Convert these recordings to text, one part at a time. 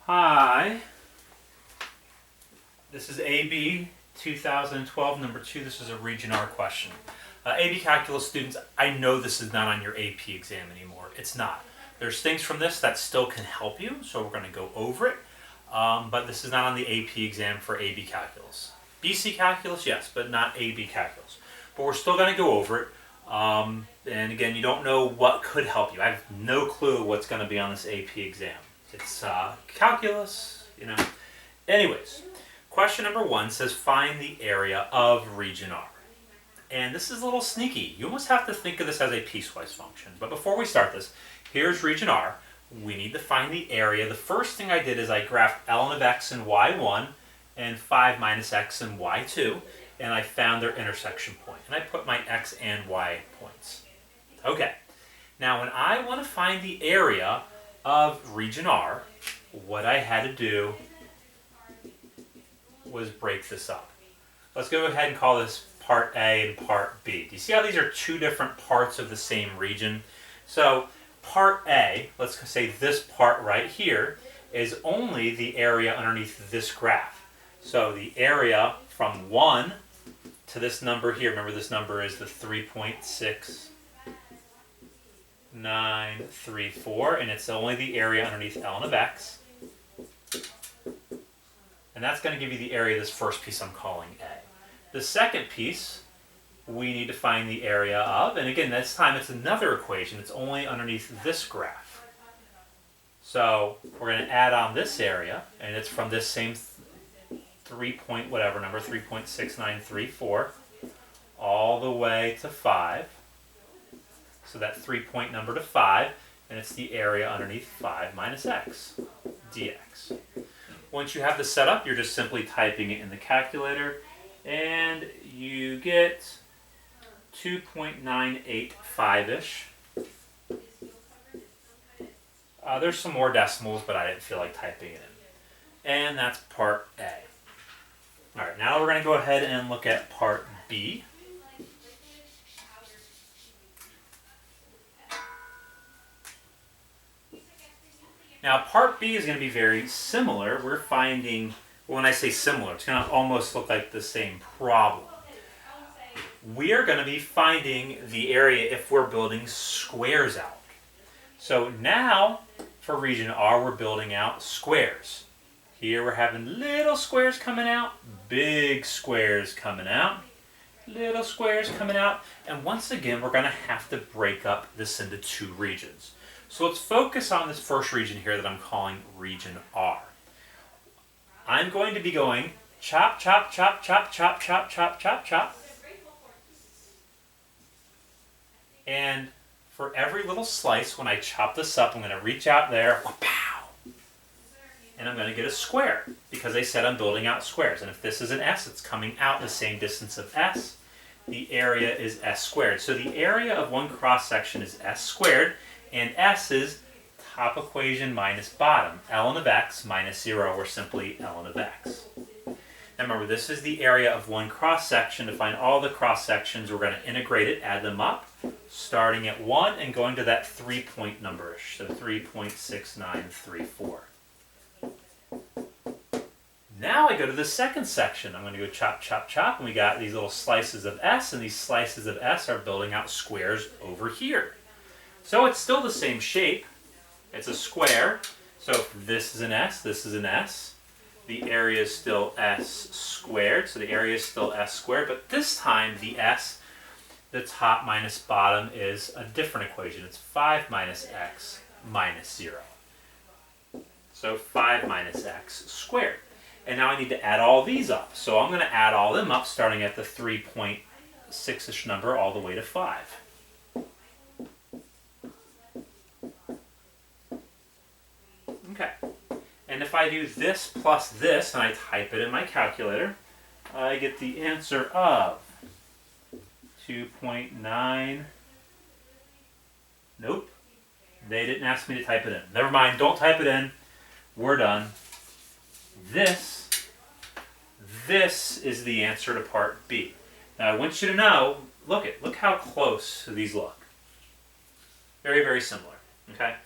Hi, this is AB 2012 number 2. This is a Region R question. AB Calculus students, I know this is not on your AP exam anymore. It's not. There's things from this that still can help you, so we're going to go over it. But this is not on the AP exam for AB Calculus. BC Calculus, yes, but not AB Calculus. But we're still going to go over it. And again, you don't know what could help you. I have no clue what's going to be on this AP exam. It's calculus, Anyways, question number 1 says find the area of region R. And this is a little sneaky. You almost have to think of this as a piecewise function. But before we start this, here's region R. We need to find the area. The first thing I did is I graphed ln of x and y1 and 5 minus x and y2. And I found their intersection point. And I put my x and y points. Okay. Now when I want to find the area of region R, what I had to do was break this up. Let's go ahead and call this part A and part B. Do you see how these are two different parts of the same region? So part A, let's say this part right here, is only the area underneath this graph. So the area from 1 to this number here, remember this number is the 3.6934, and it's only the area underneath ln of x. And that's going to give you the area of this first piece I'm calling A. The second piece, we need to find the area of, and again, this time it's another equation. It's only underneath this graph. So we're going to add on this area, and it's from this same 3.6934 all the way to 5. So that 3-point number to 5, and it's the area underneath 5 minus x dx. Once you have this set up, you're just simply typing it in the calculator, and you get 2.985-ish. There's some more decimals, but I didn't feel like typing it in. And that's part A. All right, now we're going to go ahead and look at part B. Now, part B is going to be very similar. We're finding, when I say similar, it's going to almost look like the same problem. We are going to be finding the area if we're building squares out. So now, for region R, we're building out squares. Here we're having little squares coming out, big squares coming out, little squares coming out, and once again, we're going to have to break up this into 2 regions. So let's focus on this first region here that I'm calling region R. I'm going to be going chop, chop, chop, chop, chop, chop, chop, chop, chop. And for every little slice, when I chop this up, I'm going to reach out there, pow, and I'm going to get a square because they said I'm building out squares. And if this is an S, it's coming out the same distance of S. The area is S squared. So the area of one cross section is S squared. And S is top equation minus bottom. Ln of x minus 0, or simply ln of x. Now remember, this is the area of one cross section. To find all the cross sections, we're going to integrate it, add them up, starting at 1 and going to that 3-point number-ish, so 3.6934. Now I go to the second section. I'm going to go chop, chop, chop, and we got these little slices of S, and these slices of S are building out squares over here. So it's still the same shape. It's a square. So if this is an S, this is an S. The area is still S squared. So the area is still S squared. But this time the S, the top minus bottom, is a different equation. It's 5 minus x minus 0. So 5 minus x squared. And now I need to add all these up. So I'm going to add all them up starting at the 3.6-ish number all the way to 5. Okay, and if I do this plus this, and I type it in my calculator, I get the answer of 2.9, nope, they didn't ask me to type it in. Never mind, don't type it in, we're done. This is the answer to part B. Now I want you to know, look how close these look. Very, very similar, okay?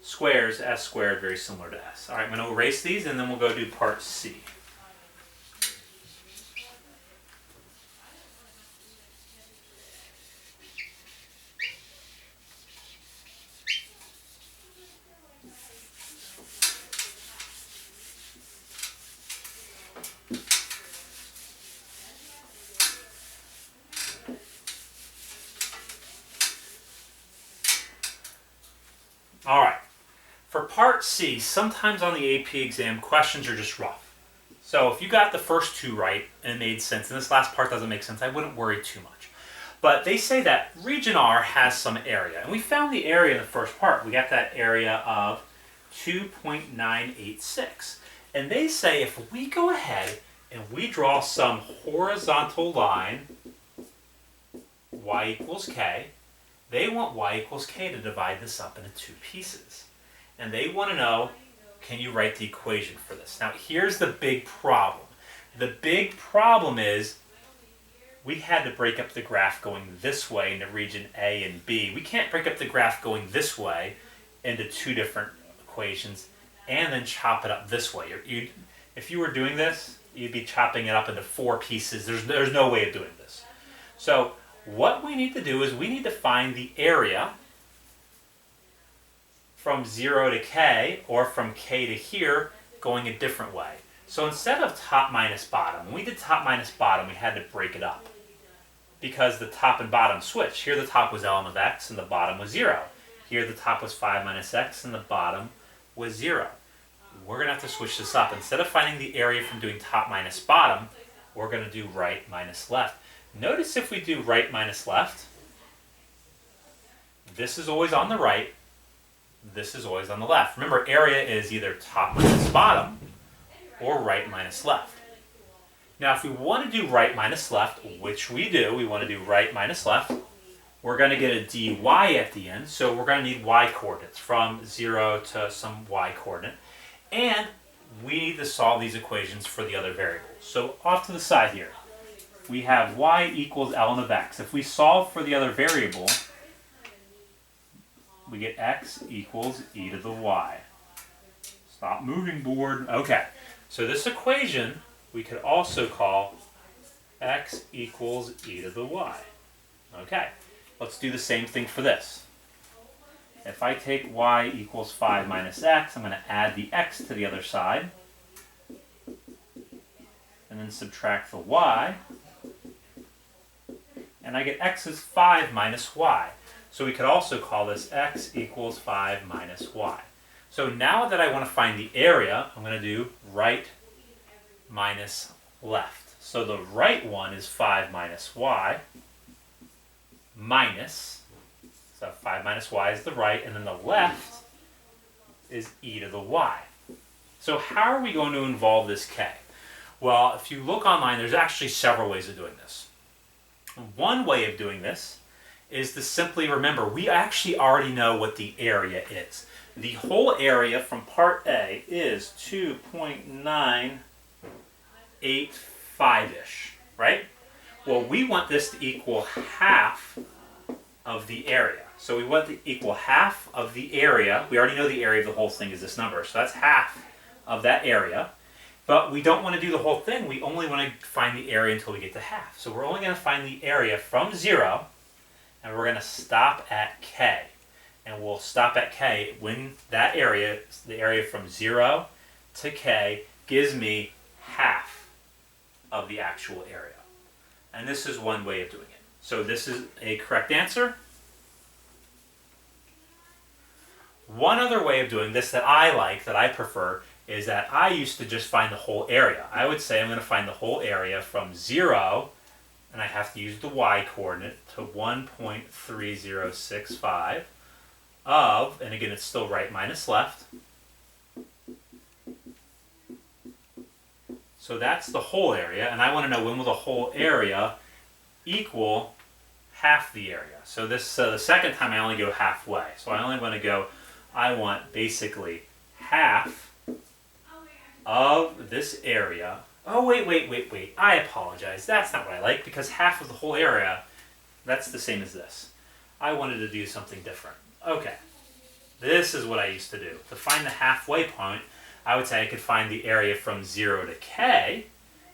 squares, s squared, very similar to s. All right, I'm going to erase these, and then we'll go do part C. All right, for part C, sometimes on the AP exam, questions are just rough. So if you got the first two right and it made sense, and this last part doesn't make sense, I wouldn't worry too much. But they say that region R has some area, and we found the area in the first part. We got that area of 2.986. And they say if we go ahead and we draw some horizontal line, y equals k, they want y equals k to divide this up into two pieces. And they want to know, can you write the equation for this? Now here's the big problem. The big problem is we had to break up the graph going this way into region A and B. We can't break up the graph going this way into two different equations and then chop it up this way. If you were doing this, you'd be chopping it up into four pieces. There's no way of doing this. So what we need to do is we need to find the area from 0 to k, or from k to here, going a different way. So instead of top minus bottom, when we did top minus bottom, we had to break it up because the top and bottom switched. Here the top was ln of x and the bottom was 0. Here the top was 5 minus x and the bottom was 0. We're going to have to switch this up. Instead of finding the area from doing top minus bottom, we're going to do right minus left. Notice if we do right minus left, this is always on the right, this is always on the left. Remember, area is either top minus bottom or right minus left. Now if we want to do right minus left, which we do, we want to do right minus left, we're going to get a dy at the end, so we're going to need y coordinates from 0 to some y coordinate. And we need to solve these equations for the other variables. So off to the side here, we have y equals ln of x. If we solve for the other variable, we get x equals e to the y. Stop moving, board. Okay, so this equation we could also call x equals e to the y. Okay, let's do the same thing for this. If I take y equals 5 minus x, I'm going to add the x to the other side, and then subtract the y, and I get x is 5 minus y. So we could also call this x equals 5 minus y. So now that I want to find the area, I'm going to do right minus left. So the right one is 5 minus y minus, so 5 minus y is the right, and then the left is e to the y. So how are we going to involve this k? Well, if you look online, there's actually several ways of doing this. One way of doing this is to simply remember, we actually already know what the area is. The whole area from part A is 2.985-ish, right? Well, we want this to equal half of the area. So we want to equal half of the area. We already know the area of the whole thing is this number, so that's half of that area. But we don't want to do the whole thing. We only want to find the area until we get to half. So we're only going to find the area from 0, and we're going to stop at k. And we'll stop at k when that area, the area from 0 to k, gives me half of the actual area. And this is one way of doing it. So this is a correct answer. One other way of doing this that I like, that I prefer, is that I used to just find the whole area. I would say I'm going to find the whole area from 0, and I have to use the y coordinate, to 1.3065 of, and again it's still right minus left. So that's the whole area, and I want to know when will the whole area equal half the area. So this the second time I only go halfway. So I only want to go, I want basically half of this area. Oh, wait. I apologize. That's not what I like, because half of the whole area, that's the same as this. I wanted to do something different. Okay. This is what I used to do. To find the halfway point, I would say I could find the area from 0 to k,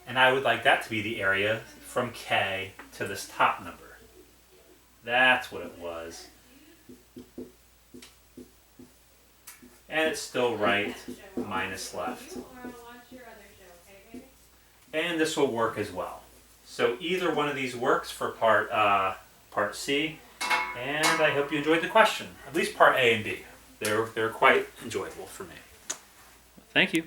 and I would like that to be the area from k to this top number. That's what it was. And it's still right minus left. And this will work as well. So either one of these works for part C, and I hope you enjoyed the question. At least part A and B. They're quite enjoyable for me. Thank you.